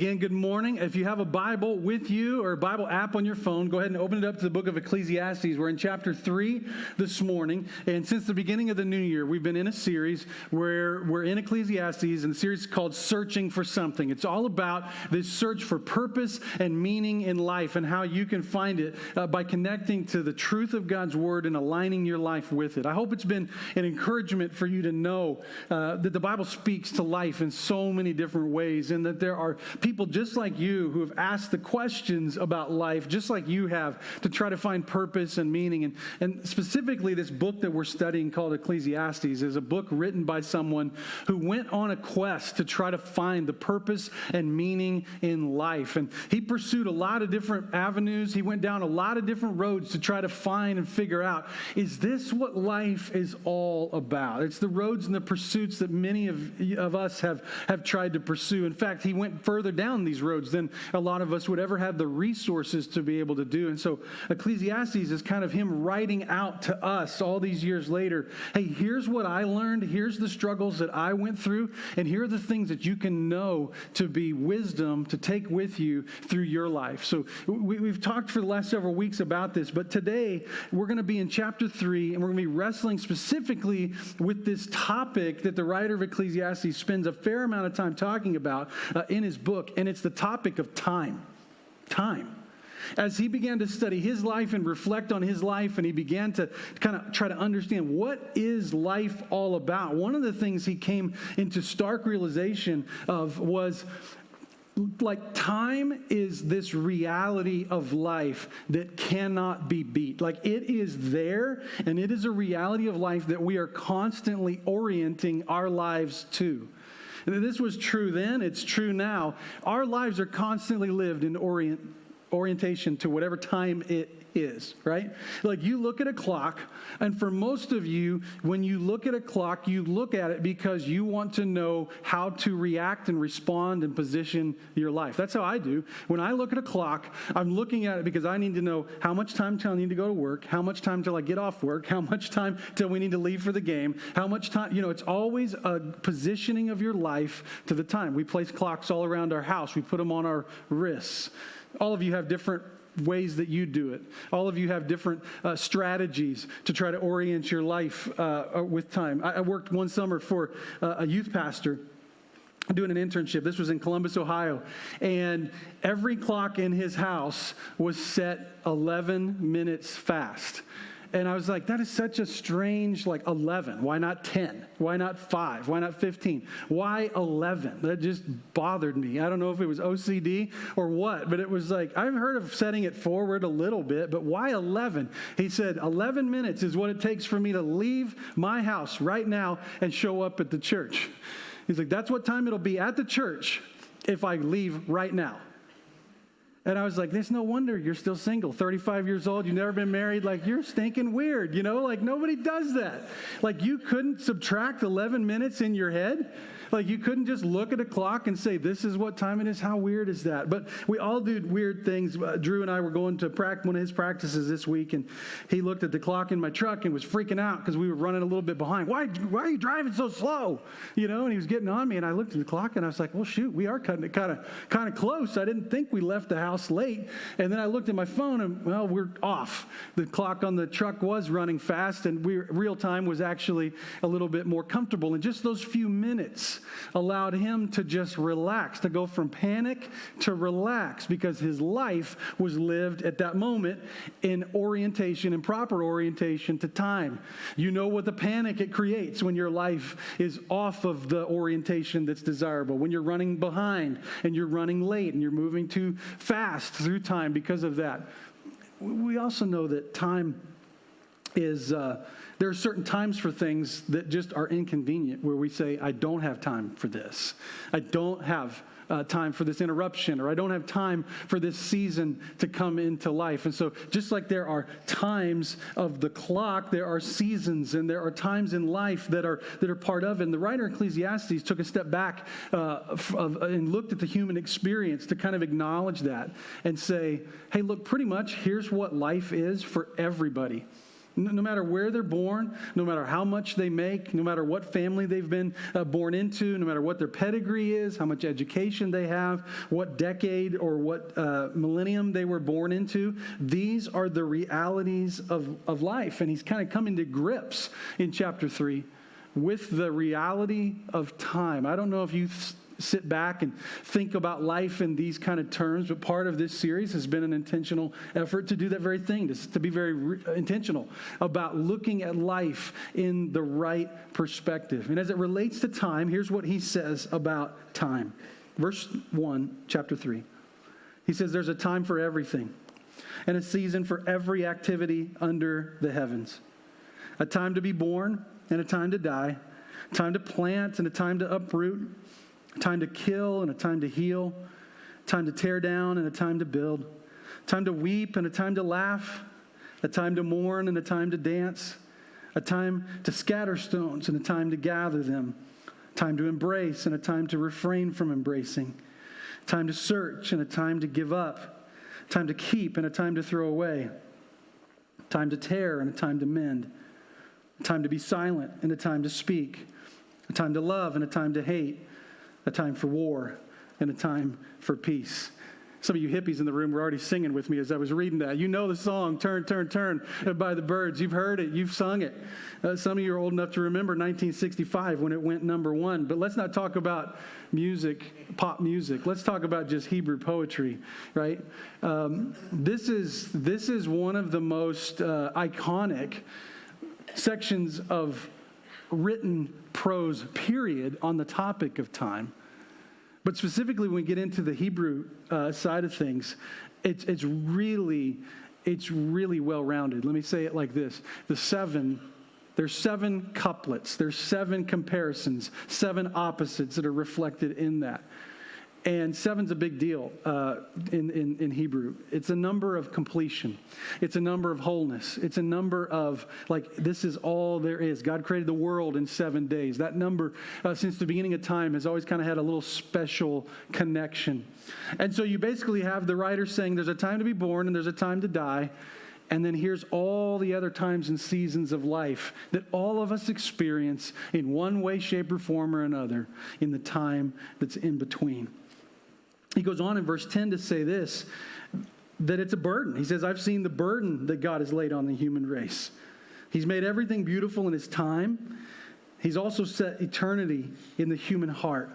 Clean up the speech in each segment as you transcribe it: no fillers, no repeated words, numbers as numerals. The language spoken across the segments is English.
Again, good morning. If you have a Bible with you or a Bible app on your phone, go ahead and open it up to the book of Ecclesiastes. We're in chapter 3 this morning. And since the beginning of the new year, we've been in a series where we're in Ecclesiastes, and the series is called Searching for Something. It's all about this search for purpose and meaning in life and how you can find it by connecting to the truth of God's Word and aligning your life with it. I hope it's been an encouragement for you to know that the Bible speaks to life in so many different ways, and that there are people just like you who have asked the questions about life, just like you have, to try to find purpose and meaning. And specifically, this book that we're studying called Ecclesiastes is a book written by someone who went on a quest to try to find the purpose and meaning in life. And he pursued a lot of different avenues. He went down a lot of different roads to try to find and figure out, is this what life is all about? It's the roads and the pursuits that many of us have tried to pursue. In fact, he went further down these roads than a lot of us would ever have the resources to be able to do. And so Ecclesiastes is kind of him writing out to us all these years later, hey, here's what I learned, here's the struggles that I went through, and here are the things that you can know to be wisdom to take with you through your life. So we've talked for the last several weeks about this, but today we're going to be in chapter 3, and we're going to be wrestling specifically with this topic that the writer of Ecclesiastes spends a fair amount of time talking about in his book, and it's the topic of time. Time. As he began to study his life and reflect on his life, and he began to kind of try to understand what is life all about, one of the things he came into stark realization of was, like, time is this reality of life that cannot be beat. Like, it is there, and it is a reality of life that we are constantly orienting our lives to. This was true then, it's true now. Our lives are constantly lived in orientation to whatever time it is, right? Like, you look at a clock, and for most of you, when you look at a clock, you look at it because you want to know how to react and respond and position your life. That's how I do. When I look at a clock, I'm looking at it because I need to know how much time till I need to go to work, how much time till I get off work, how much time till we need to leave for the game, how much time, it's always a positioning of your life to the time. We place clocks all around our house. We put them on our wrists. All of you have different ways that you do it. All of you have different strategies to try to orient your life with time. I worked one summer for a youth pastor doing an internship. This was in Columbus, Ohio. And every clock in his house was set 11 minutes fast. And I was like, that is such a strange, 11. Why not 10? Why not 5? Why not 15? Why 11? That just bothered me. I don't know if it was OCD or what, but it was like, I've heard of setting it forward a little bit, but why 11? He said, 11 minutes is what it takes for me to leave my house right now and show up at the church. He's like, that's what time it'll be at the church if I leave right now. And I was like, there's no wonder you're still single, 35 years old, you've never been married. Like, you're stinking weird, nobody does that. Like, you couldn't subtract 11 minutes in your head. Like, you couldn't just look at a clock and say, this is what time it is. How weird is that? But we all do weird things. Drew and I were going to one of his practices this week, and he looked at the clock in my truck and was freaking out because we were running a little bit behind. Why are you driving so slow? And he was getting on me, and I looked at the clock, and I was like, well, shoot, we are cutting it kind of close. I didn't think we left the house late. And then I looked at my phone, and, well, we're off. The clock on the truck was running fast, and real time was actually a little bit more comfortable. And just those few minutes allowed him to just relax, to go from panic to relax, because his life was lived at that moment in orientation and proper orientation to time. You know what the panic it creates when your life is off of the orientation that's desirable, when you're running behind and you're running late and you're moving too fast through time because of that. We also know that time is, there are certain times for things that just are inconvenient, where we say, I don't have time for this. I don't have time for this interruption, or I don't have time for this season to come into life. And so just like there are times of the clock, there are seasons, and there are times in life that are part of it. And the writer of Ecclesiastes took a step back and looked at the human experience to kind of acknowledge that and say, hey, look, pretty much here's what life is for everybody. No matter where they're born, no matter how much they make, no matter what family they've been born into, no matter what their pedigree is, how much education they have, what decade or what millennium they were born into, these are the realities of life. And he's kind of coming to grips in chapter 3 with the reality of time. I don't know if you sit back and think about life in these kind of terms, but part of this series has been an intentional effort to do that very thing, to be very intentional about looking at life in the right perspective. And as it relates to time, here's what he says about time. Verse 1, chapter 3. He says, there's a time for everything and a season for every activity under the heavens. A time to be born and a time to die, a time to plant and a time to uproot, a time to kill and a time to heal, a time to tear down and a time to build, a time to weep and a time to laugh, a time to mourn and a time to dance, a time to scatter stones and a time to gather them, a time to embrace and a time to refrain from embracing, a time to search and a time to give up, a time to keep and a time to throw away, a time to tear and a time to mend, a time to be silent and a time to speak, a time to love and a time to hate, a time for war and a time for peace. Some of you hippies in the room were already singing with me as I was reading that. You know the song, Turn, Turn, Turn, by the Byrds. You've heard it. You've sung it. Some of you are old enough to remember 1965 when it went number one. But let's not talk about music, pop music. Let's talk about just Hebrew poetry, right? This is one of the most iconic sections of written prose, period, on the topic of time. But specifically when we get into the Hebrew side of things, it's really well-rounded. Let me say it like this. There's 7 couplets. There's 7 comparisons, 7 opposites that are reflected in that. And 7's a big deal in Hebrew. It's a number of completion. It's a number of wholeness. It's a number of, like, this is all there is. God created the world in 7 days. That number, since the beginning of time, has always kind of had a little special connection. And so you basically have the writer saying there's a time to be born and there's a time to die. And then here's all the other times and seasons of life that all of us experience in one way, shape, or form or another in the time that's in between. He goes on in verse 10 to say this, that it's a burden. He says, I've seen the burden that God has laid on the human race. He's made everything beautiful in his time. He's also set eternity in the human heart.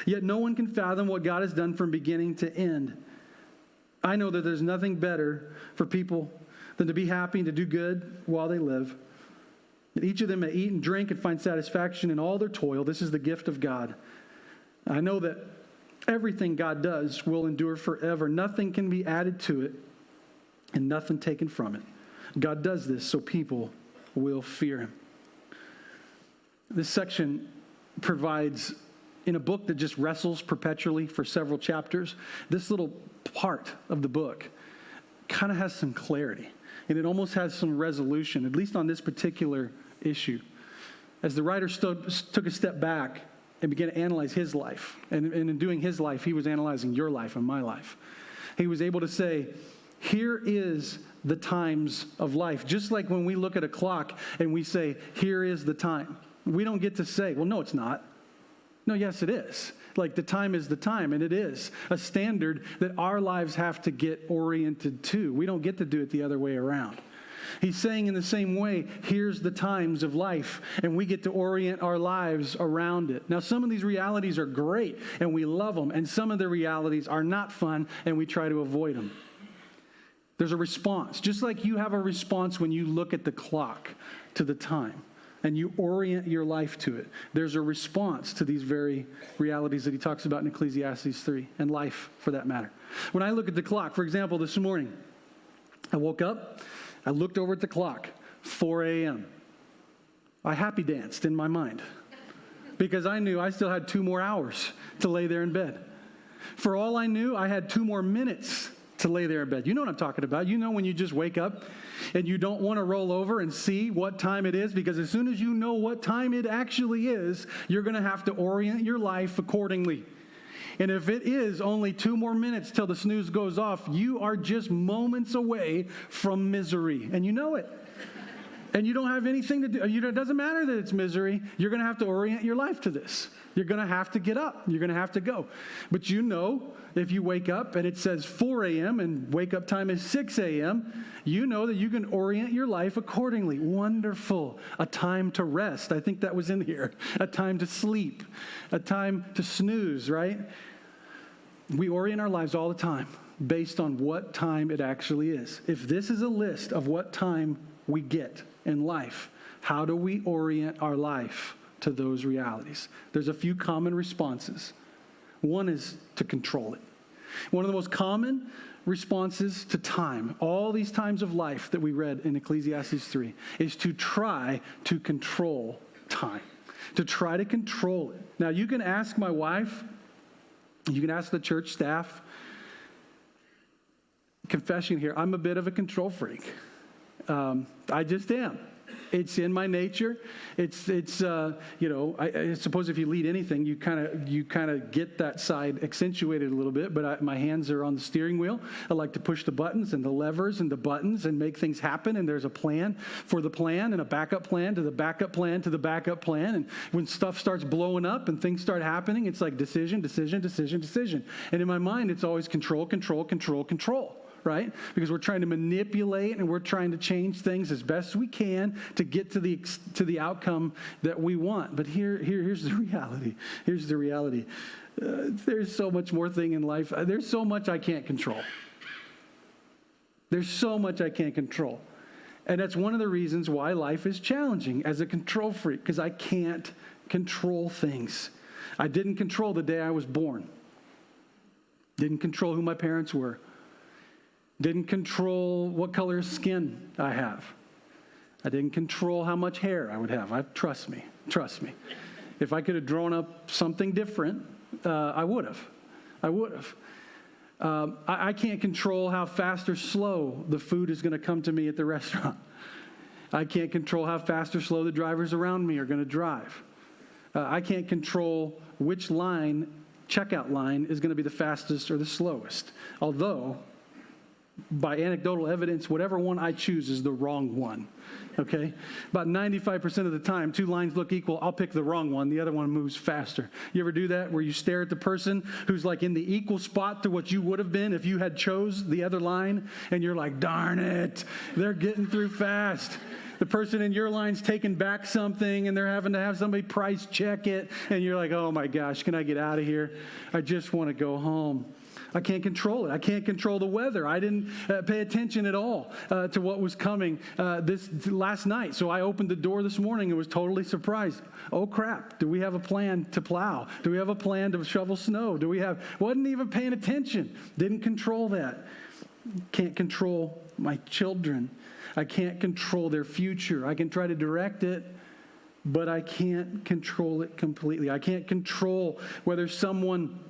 Yet no one can fathom what God has done from beginning to end. I know that there's nothing better for people than to be happy and to do good while they live. That each of them may eat and drink and find satisfaction in all their toil. This is the gift of God. I know that everything God does will endure forever. Nothing can be added to it and nothing taken from it. God does this so people will fear him. This section provides, in a book that just wrestles perpetually for several chapters, this little part of the book kind of has some clarity. And it almost has some resolution, at least on this particular issue. As the writer took a step back and began to analyze his life. And in doing his life, he was analyzing your life and my life. He was able to say, here is the times of life. Just like when we look at a clock and we say, here is the time. We don't get to say, well, no, it's not. No, yes, it is. Like the time is the time, and it is a standard that our lives have to get oriented to. We don't get to do it the other way around. He's saying in the same way, here's the times of life, and we get to orient our lives around it. Now, some of these realities are great, and we love them, and some of the realities are not fun, and we try to avoid them. There's a response. Just like you have a response when you look at the clock to the time, and you orient your life to it. There's a response to these very realities that he talks about in Ecclesiastes 3, and life for that matter. When I look at the clock, for example, this morning, I woke up, I looked over at the clock, 4 a.m. I happy danced in my mind because I knew I still had 2 more hours to lay there in bed. For all I knew, I had 2 more minutes to lay there in bed. You know what I'm talking about. You know when you just wake up and you don't want to roll over and see what time it is, because as soon as you know what time it actually is, you're going to have to orient your life accordingly. And if it is only 2 more minutes till the snooze goes off, you are just moments away from misery. And you know it. And you don't have anything to do. It doesn't matter that it's misery. You're going to have to orient your life to this. You're going to have to get up. You're going to have to go. But you know, if you wake up and it says 4 a.m. and wake up time is 6 a.m., you know that you can orient your life accordingly. Wonderful. A time to rest. I think that was in here. A time to sleep. A time to snooze, right? We orient our lives all the time based on what time it actually is. If this is a list of what time we get in life, how do we orient our life to those realities? There's a few common responses. One is to control it. One of the most common responses to time, all these times of life that we read in Ecclesiastes 3, is to try to control time, to try to control it. Now, you can ask my wife, you can ask the church staff. Confession here, I'm a bit of a control freak. I just am. It's in my nature. I suppose if you lead anything, you kind of get that side accentuated a little bit. But my hands are on the steering wheel. I like to push the buttons and the levers and the buttons and make things happen. And there's a plan for the plan and a backup plan to the backup plan to the backup plan. And when stuff starts blowing up and things start happening, it's like decision, decision, decision, decision. And in my mind, it's always control, control, control, control. Right? Because we're trying to manipulate and we're trying to change things as best we can to get to the outcome that we want. But here's the reality. Here's the reality. There's so much more thing in life. There's so much I can't control. There's so much I can't control. And that's one of the reasons why life is challenging as a control freak, because I can't control things. I didn't control the day I was born. Didn't control who my parents were. Didn't control what color skin I have. I didn't control how much hair I would have. Trust me. If I could have drawn up something different, I would have. I can't control how fast or slow the food is going to come to me at the restaurant. I can't control how fast or slow the drivers around me are going to drive. I can't control which checkout line is going to be the fastest or the slowest. Although, by anecdotal evidence, whatever one I choose is the wrong one, okay? About 95% of the time, two lines look equal, I'll pick the wrong one. The other one moves faster. You ever do that where you stare at the person who's like in the equal spot to what you would have been if you had chose the other line, and you're like, darn it, they're getting through fast. The person in your line's taking back something, and they're having to have somebody price check it, and you're like, oh my gosh, can I get out of here? I just want to go home. I can't control it. I can't control the weather. I didn't pay attention at all to what was coming this last night. So I opened the door this morning and was totally surprised. Oh, crap. Do we have a plan to plow? Do we have a plan to shovel snow? Wasn't even paying attention. Didn't control that. Can't control my children. I can't control their future. I can try to direct it, but I can't control it completely. I can't control whether someone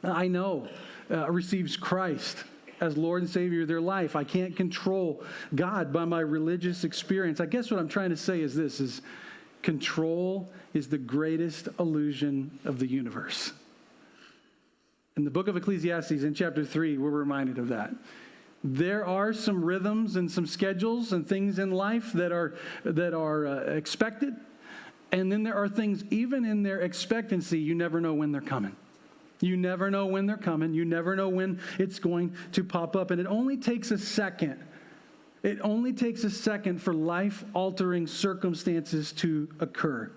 I know receives Christ as Lord and Savior of their life. I can't control God by my religious experience. I guess what I'm trying to say is this, is control is the greatest illusion of the universe. In the book of Ecclesiastes, in chapter 3, we're reminded of that. There are some rhythms and some schedules and things in life that are expected. And then there are things, even in their expectancy, you never know when they're coming. You never know when they're coming. You never know when it's going to pop up. And it only takes a second. It only takes a second for life-altering circumstances to occur.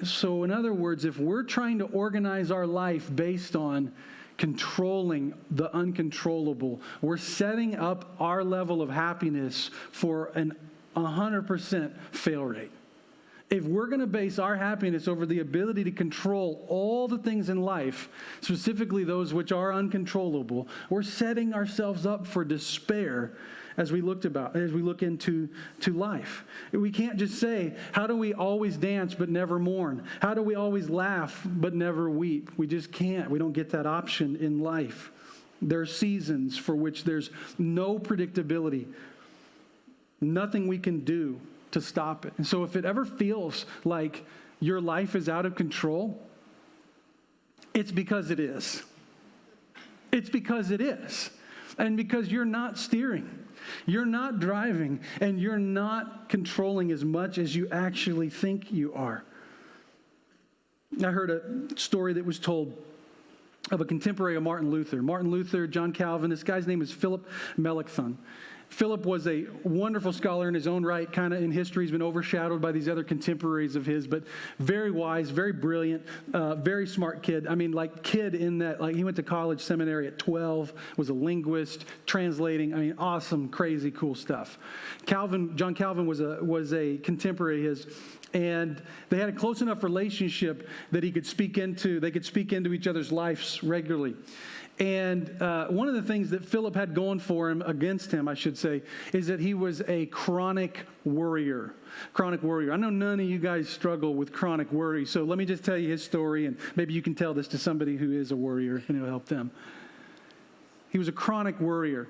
So in other words, if we're trying to organize our life based on controlling the uncontrollable, we're setting up our level of happiness for an 100% fail rate. If we're going to base our happiness over the ability to control all the things in life, specifically those which are uncontrollable, we're setting ourselves up for despair as we look into life. We can't just say, how do we always dance but never mourn? How do we always laugh but never weep? We just can't. We don't get that option in life. There are seasons for which there's no predictability, nothing we can do to stop it. And so if it ever feels like your life is out of control, it's because it is. It's because it is. And because you're not steering, you're not driving, and you're not controlling as much as you actually think you are. I heard a story that was told of a contemporary of Martin Luther. Martin Luther, John Calvin, this guy's name is Philip Melanchthon. Philip was a wonderful scholar in his own right, kind of in history. He's been overshadowed by these other contemporaries of his, but very wise, very brilliant, very smart kid. I mean, like kid in that, like he went to college seminary at 12, was a linguist, translating. I mean, awesome, crazy, cool stuff. John Calvin was a contemporary of his, and they had a close enough relationship that they could speak into each other's lives regularly. And one of the things that Philip had going for him, against him, I should say, is that he was a chronic worrier. Chronic worrier. I know none of you guys struggle with chronic worry, so let me just tell you his story, and maybe you can tell this to somebody who is a worrier, and it'll help them. He was a chronic worrier,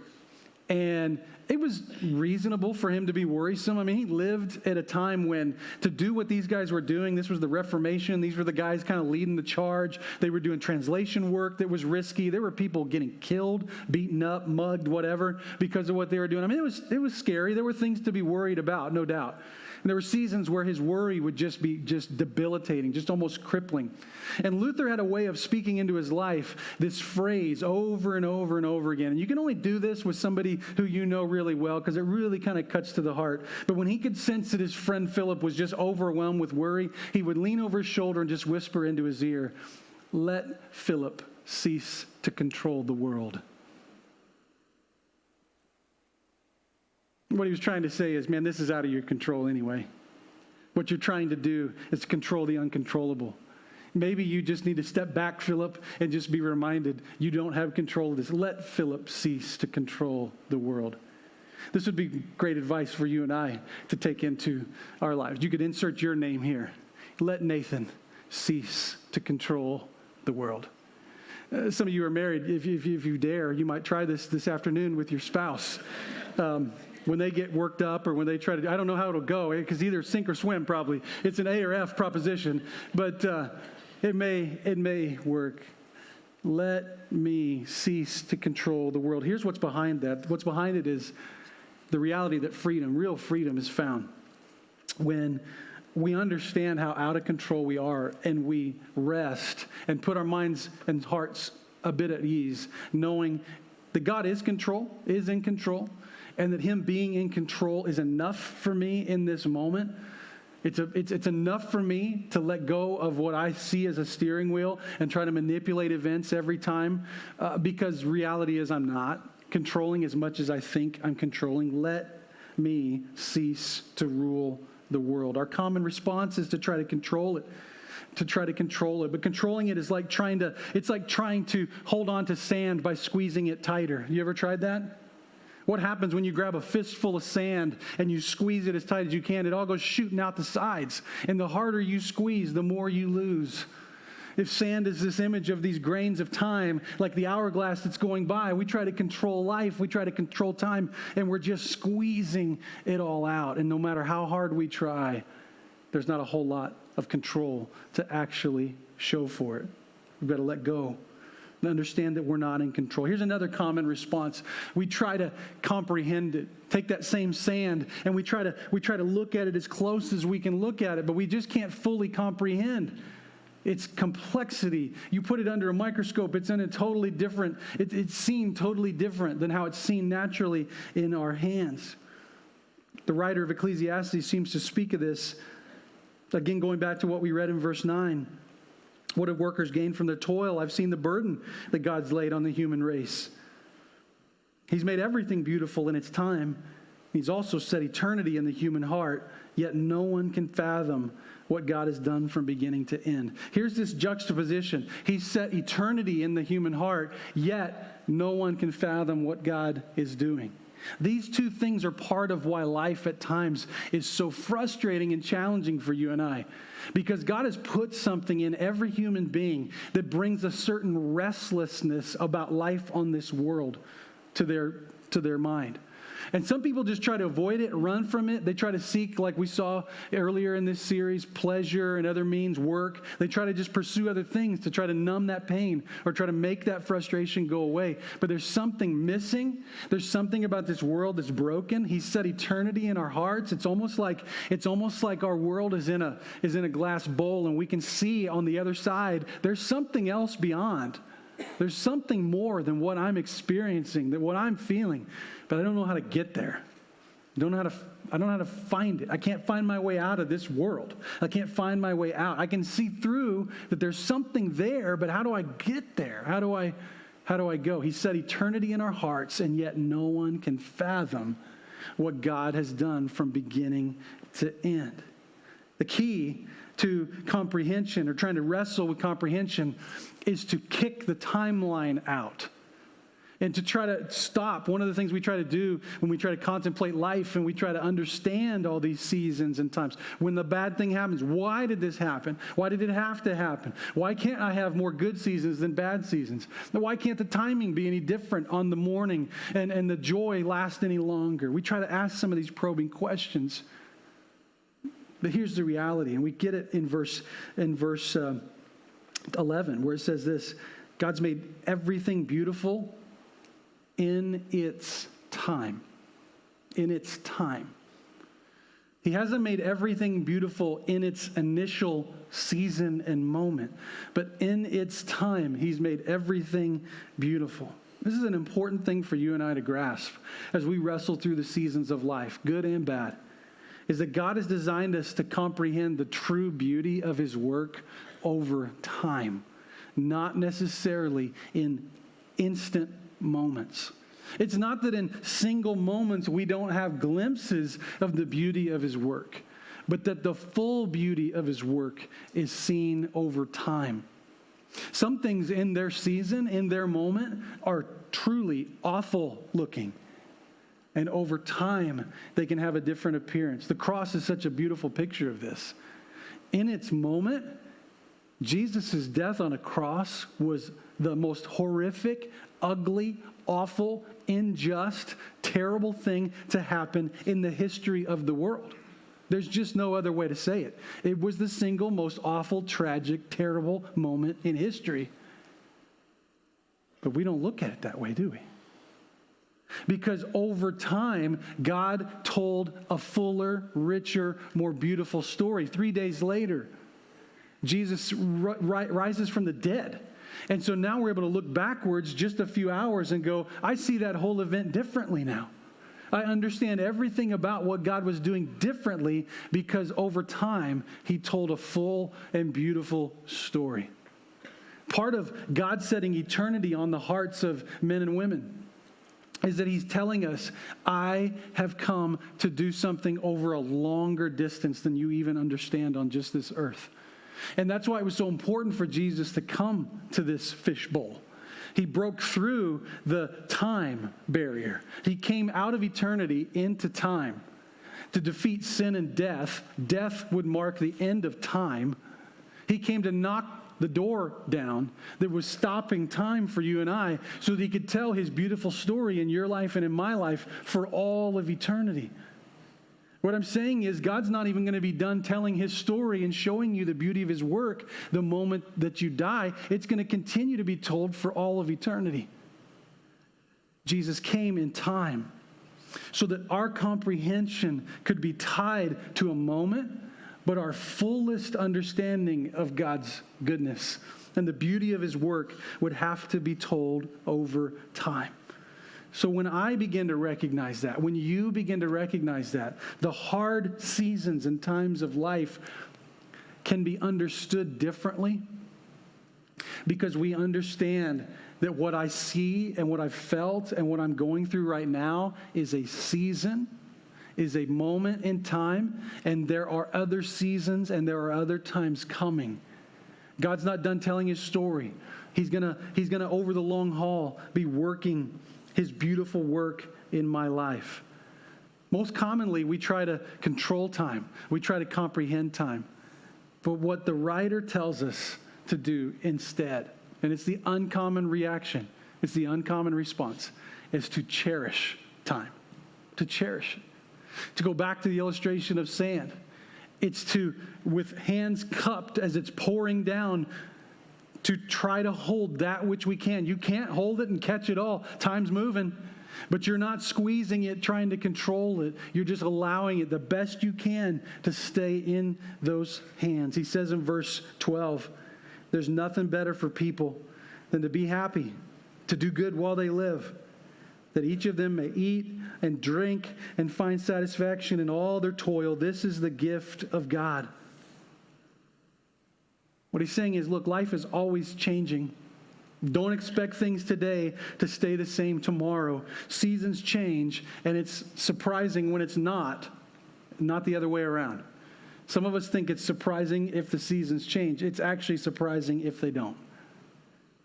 and it was reasonable for him to be worrisome. I mean, he lived at a time when to do what these guys were doing, this was the Reformation. These were the guys kind of leading the charge. They were doing translation work that was risky. There were people getting killed, beaten up, mugged, whatever, because of what they were doing. I mean, it was scary. There were things to be worried about, no doubt. And there were seasons where his worry would just be debilitating, just almost crippling. And Luther had a way of speaking into his life this phrase over and over and over again. And you can only do this with somebody who you know really well, because it really kind of cuts to the heart. But when he could sense that his friend Philip was just overwhelmed with worry, he would lean over his shoulder and just whisper into his ear, "Let Philip cease to control the world." What he was trying to say is, man, this is out of your control anyway. What you're trying to do is control the uncontrollable. Maybe you just need to step back, Philip, and just be reminded you don't have control of this. Let Philip cease to control the world. This would be great advice for you and I to take into our lives. You could insert your name here. Let Nathan cease to control the world. Some of you are married. If you dare, you might try this afternoon with your spouse. When they get worked up or when they try to, I don't know how it'll go, because either sink or swim probably. It's an A or F proposition, but it may work. Let me cease to control the world. Here's what's behind that. What's behind it is the reality that real freedom is found when we understand how out of control we are, and we rest and put our minds and hearts a bit at ease, knowing that God is in control, and that him being in control is enough for me in this moment. It's enough for me to let go of what I see as a steering wheel and try to manipulate events every time, because reality is I'm not controlling as much as I think I'm controlling. Let me cease to rule the world. Our common response is to try to control it. But controlling it is like trying to hold on to sand by squeezing it tighter. You ever tried that? What happens when you grab a fistful of sand and you squeeze it as tight as you can? It all goes shooting out the sides. And the harder you squeeze, the more you lose. If sand is this image of these grains of time, like the hourglass that's going by, we try to control life, we try to control time, and we're just squeezing it all out. And no matter how hard we try, there's not a whole lot of control to actually show for it. We've got to let go and understand that we're not in control. Here's another common response. We try to comprehend it. Take that same sand and we try to look at it as close as we can look at it, but we just can't fully comprehend its complexity. You put it under a microscope, it's in a totally different, it's seen totally different than how it's seen naturally in our hands. The writer of Ecclesiastes seems to speak of this. Again, going back to what we read in verse 9. What have workers gained from their toil? I've seen the burden that God's laid on the human race. He's made everything beautiful in its time. He's also set eternity in the human heart, yet no one can fathom what God has done from beginning to end. Here's this juxtaposition. He's set eternity in the human heart, yet no one can fathom what God is doing. These two things are part of why life at times is so frustrating and challenging for you and I. Because God has put something in every human being that brings a certain restlessness about life on this world to their mind. And some people just try to avoid it, run from it. They try to seek, like we saw earlier in this series, pleasure and other means, work. They try to just pursue other things to try to numb that pain or try to make that frustration go away. But there's something missing. There's something about this world that's broken. He set eternity in our hearts. It's almost like our world is in a glass bowl, and we can see on the other side there's something else beyond. There's something more than what I'm experiencing, than what I'm feeling, but I don't know how to get there. I don't know how to find it. I can't find my way out of this world. I can't find my way out. I can see through that there's something there, but how do I get there? How do I go? He set eternity in our hearts, and yet no one can fathom what God has done from beginning to end. The key to comprehension, or trying to wrestle with comprehension, is to kick the timeline out and to try to stop. One of the things we try to do when we try to contemplate life and we try to understand all these seasons and times, when the bad thing happens, why did this happen? Why did it have to happen? Why can't I have more good seasons than bad seasons? Why can't the timing be any different on the morning and the joy last any longer? We try to ask some of these probing questions. But here's the reality, and we get it in verse 11, where it says this: God's made everything beautiful in its time. In its time. He hasn't made everything beautiful in its initial season and moment, but in its time, He's made everything beautiful. This is an important thing for you and I to grasp as we wrestle through the seasons of life, good and bad, is that God has designed us to comprehend the true beauty of His work over time, not necessarily in instant moments. It's not that in single moments we don't have glimpses of the beauty of His work, but that the full beauty of His work is seen over time. Some things in their season, in their moment, are truly awful looking. And over time, they can have a different appearance. The cross is such a beautiful picture of this. In its moment, Jesus' death on a cross was the most horrific, ugly, awful, unjust, terrible thing to happen in the history of the world. There's just no other way to say it. It was the single most awful, tragic, terrible moment in history. But we don't look at it that way, do we? Because over time, God told a fuller, richer, more beautiful story. 3 days later, Jesus rises from the dead. And so now we're able to look backwards just a few hours and go, I see that whole event differently now. I understand everything about what God was doing differently because over time, He told a full and beautiful story. Part of God setting eternity on the hearts of men and women is that He's telling us, I have come to do something over a longer distance than you even understand on just this earth. And that's why it was so important for Jesus to come to this fishbowl. He broke through the time barrier. He came out of eternity into time to defeat sin and death. Death would mark the end of time. He came to knock the door down that was stopping time for you and I so that He could tell His beautiful story in your life and in my life for all of eternity. What I'm saying is God's not even going to be done telling His story and showing you the beauty of His work the moment that you die. It's going to continue to be told for all of eternity. Jesus came in time so that our comprehension could be tied to a moment, but our fullest understanding of God's goodness and the beauty of His work would have to be told over time. So when I begin to recognize that, when you begin to recognize that, the hard seasons and times of life can be understood differently because we understand that what I see and what I've felt and what I'm going through right now is a season, is a moment in time, and there are other seasons and there are other times coming. God's not done telling His story. He's gonna over the long haul be working His beautiful work in my life. Most commonly, we try to control time. We try to comprehend time. But what the writer tells us to do instead, and it's the uncommon reaction, it's the uncommon response, is to cherish time. to cherish it. To go back to the illustration of sand, it's to, with hands cupped as it's pouring down, to try to hold that which we can. You can't hold it and catch it all. Time's moving, but you're not squeezing it, trying to control it. You're just allowing it the best you can to stay in those hands. He says in verse 12, there's nothing better for people than to be happy, to do good while they live, that each of them may eat and drink and find satisfaction in all their toil. This is the gift of God. What he's saying is, look, life is always changing. Don't expect things today to stay the same tomorrow. Seasons change, and it's surprising when it's not the other way around. Some of us think it's surprising if the seasons change. It's actually surprising if they don't.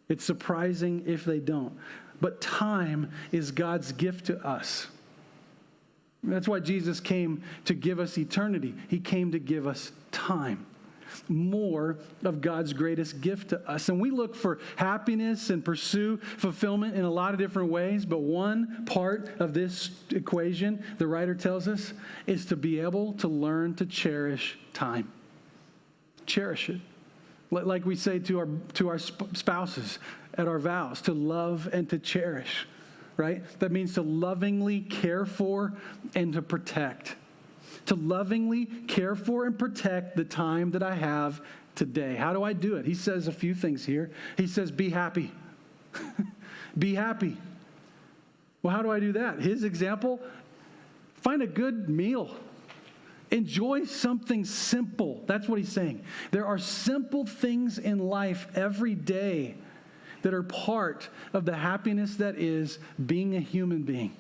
It's surprising if they don't. But time is God's gift to us. That's why Jesus came to give us eternity. He came to give us time. More of God's greatest gift to us. And we look for happiness and pursue fulfillment in a lot of different ways, but one part of this equation, the writer tells us, is to be able to learn to cherish time. Cherish it. Like we say to our spouses at our vows, to love and to cherish, right? That means to lovingly care for and to protect. To lovingly care for and protect the time that I have today. How do I do it? He says a few things here. He says, be happy. Be happy. Well, how do I do that? His example, find a good meal. Enjoy something simple. That's what he's saying. There are simple things in life every day that are part of the happiness that is being a human being.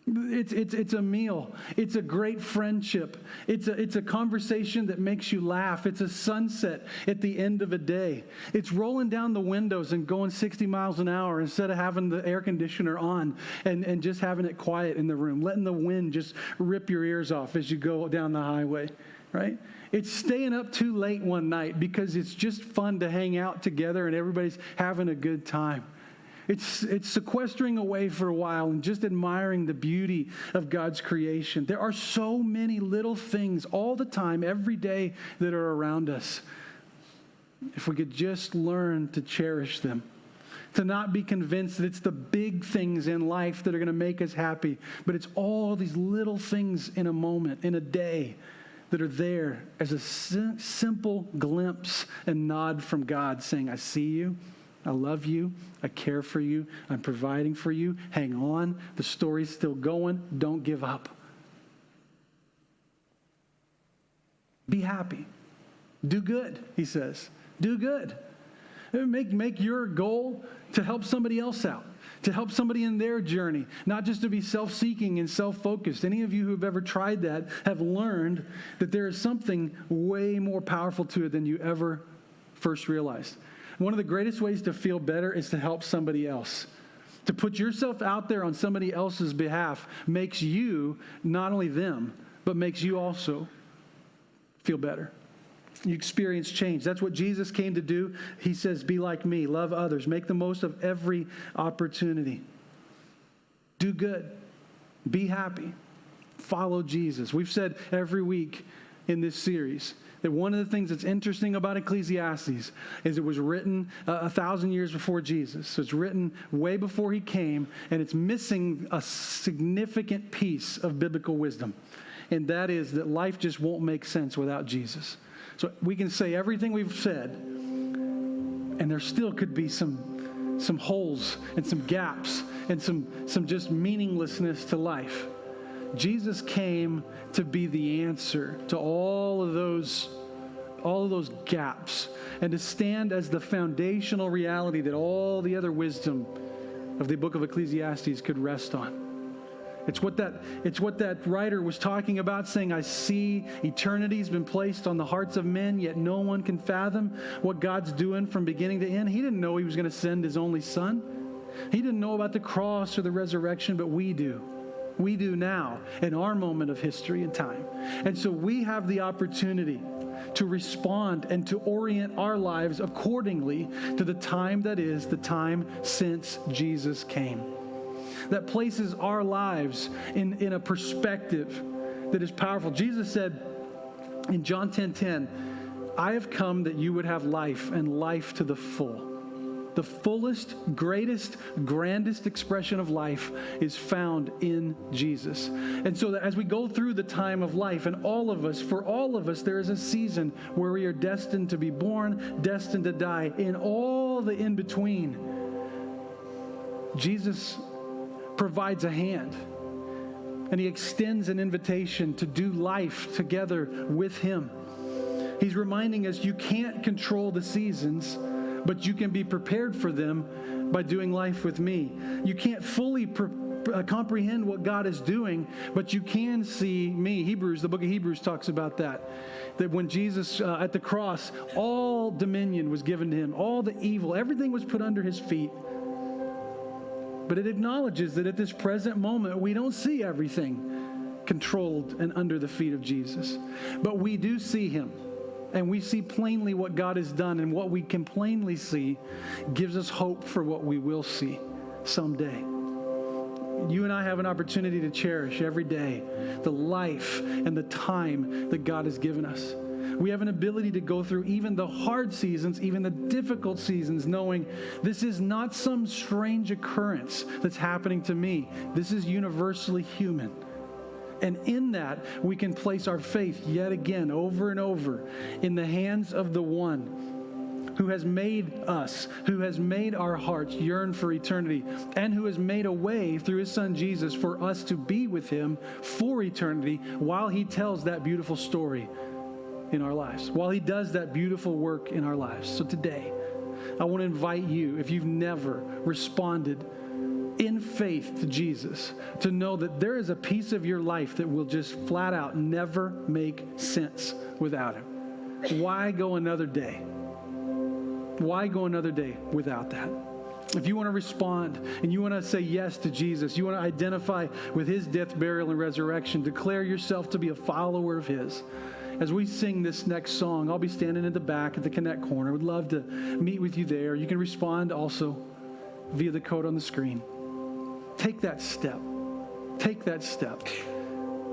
It's a meal. It's a great friendship. It's a conversation that makes you laugh. It's a sunset at the end of a day. It's rolling down the windows and going 60 miles an hour instead of having the air conditioner on and just having it quiet in the room, letting the wind just rip your ears off as you go down the highway, right? It's staying up too late one night because it's just fun to hang out together and everybody's having a good time. It's sequestering away for a while and just admiring the beauty of God's creation. There are so many little things all the time, every day, that are around us. If we could just learn to cherish them, to not be convinced that it's the big things in life that are going to make us happy, but it's all these little things in a moment, in a day, that are there as a simple glimpse and nod from God saying, I see you. I love you. I care for you. I'm providing for you. Hang on. The story's still going. Don't give up. Be happy. Do good, he says. Do good. Make your goal to help somebody else out, to help somebody in their journey, not just to be self-seeking and self-focused. Any of you who have ever tried that have learned that there is something way more powerful to it than you ever first realized. One of the greatest ways to feel better is to help somebody else. To put yourself out there on somebody else's behalf makes you, not only them, but makes you also feel better. You experience change. That's what Jesus came to do. He says, be like me, love others, make the most of every opportunity. Do good. Be happy. Follow Jesus. We've said every week in this series that one of the things that's interesting about Ecclesiastes is it was written 1,000 years before Jesus. So it's written way before he came, and it's missing a significant piece of biblical wisdom. And that is that life just won't make sense without Jesus. So we can say everything we've said, and there still could be some holes and some gaps and some just meaninglessness to life. Jesus came to be the answer to all of those gaps and to stand as the foundational reality that all the other wisdom of the book of Ecclesiastes could rest on. It's what that writer was talking about, saying, I see eternity's been placed on the hearts of men, yet no one can fathom what God's doing from beginning to end. He didn't know he was going to send his only son. He didn't know about the cross or the resurrection, but we do. We do now in our moment of history and time. And so we have the opportunity to respond and to orient our lives accordingly to the time that is the time since Jesus came. that places our lives in a perspective that is powerful. Jesus said in John 10:10, I have come that you would have life and life to the full. The fullest, greatest, grandest expression of life is found in Jesus. And so that as we go through the time of life, and for all of us, there is a season where we are destined to be born, destined to die. In all the in-between, Jesus provides a hand, and he extends an invitation to do life together with him. He's reminding us you can't control the seasons, but you can be prepared for them by doing life with me. You can't fully comprehend what God is doing, but you can see me. The book of Hebrews talks about that when Jesus at the cross, all dominion was given to him, all the evil, everything was put under his feet. But it acknowledges that at this present moment, we don't see everything controlled and under the feet of Jesus. But we do see him. And we see plainly what God has done, and what we can plainly see gives us hope for what we will see someday. You and I have an opportunity to cherish every day the life and the time that God has given us. We have an ability to go through even the hard seasons, even the difficult seasons, knowing this is not some strange occurrence that's happening to me. This is universally human. And in that, we can place our faith yet again, over and over, in the hands of the one who has made us, who has made our hearts yearn for eternity, and who has made a way through his son Jesus for us to be with him for eternity while he tells that beautiful story in our lives, while he does that beautiful work in our lives. So today, I want to invite you, if you've never responded in faith to Jesus, to know that there is a piece of your life that will just flat out never make sense without him. Why go another day? Why go another day without that? If you want to respond and you want to say yes to Jesus, you want to identify with his death, burial, and resurrection, declare yourself to be a follower of his. As we sing this next song, I'll be standing at the back at the Connect corner. Would love to meet with you there. You can respond also via the code on the screen. Take that step. Take that step.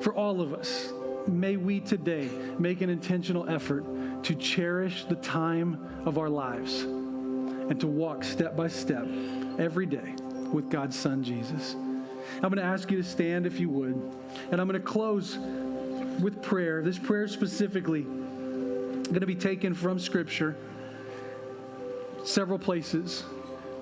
For all of us, may we today make an intentional effort to cherish the time of our lives and to walk step by step every day with God's Son, Jesus. I'm going to ask you to stand if you would, and I'm going to close with prayer. This prayer specifically going to be taken from Scripture, several places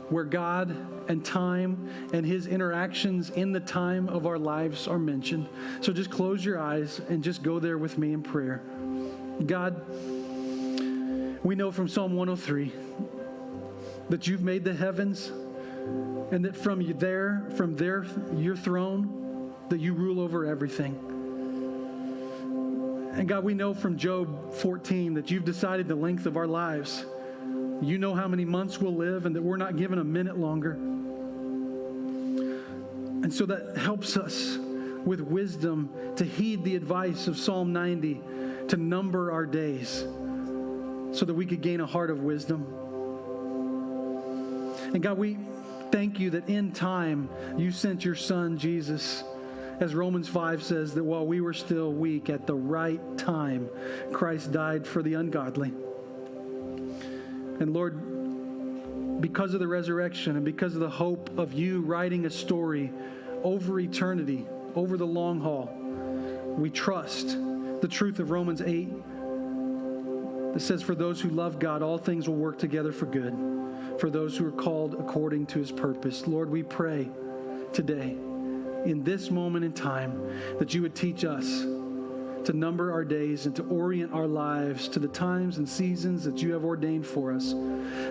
where God and time and his interactions in the time of our lives are mentioned. So just close your eyes and just go there with me in prayer. God, we know from Psalm 103 that you've made the heavens, and that from your throne, that you rule over everything. And God, we know from Job 14 that you've decided the length of our lives. You know how many months we'll live, and that we're not given a minute longer. And so that helps us with wisdom to heed the advice of Psalm 90, to number our days so that we could gain a heart of wisdom. And God, we thank you that in time you sent your Son, Jesus. As Romans 5 says, that while we were still weak, at the right time, Christ died for the ungodly. And Lord, because of the resurrection and because of the hope of you writing a story over eternity, over the long haul, we trust the truth of Romans 8 that says, for those who love God, all things will work together for good, for those who are called according to his purpose. Lord, we pray today, in this moment in time, that you would teach us to number our days and to orient our lives to the times and seasons that you have ordained for us,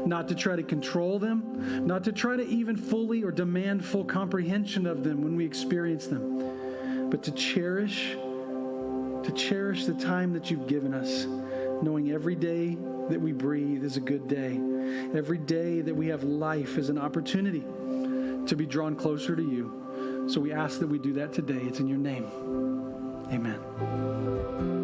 not to try to control them, not to try to even fully or demand full comprehension of them when we experience them, but to cherish the time that you've given us, knowing every day that we breathe is a good day. Every day that we have life is an opportunity to be drawn closer to you. So we ask that we do that today. It's in your name. Amen.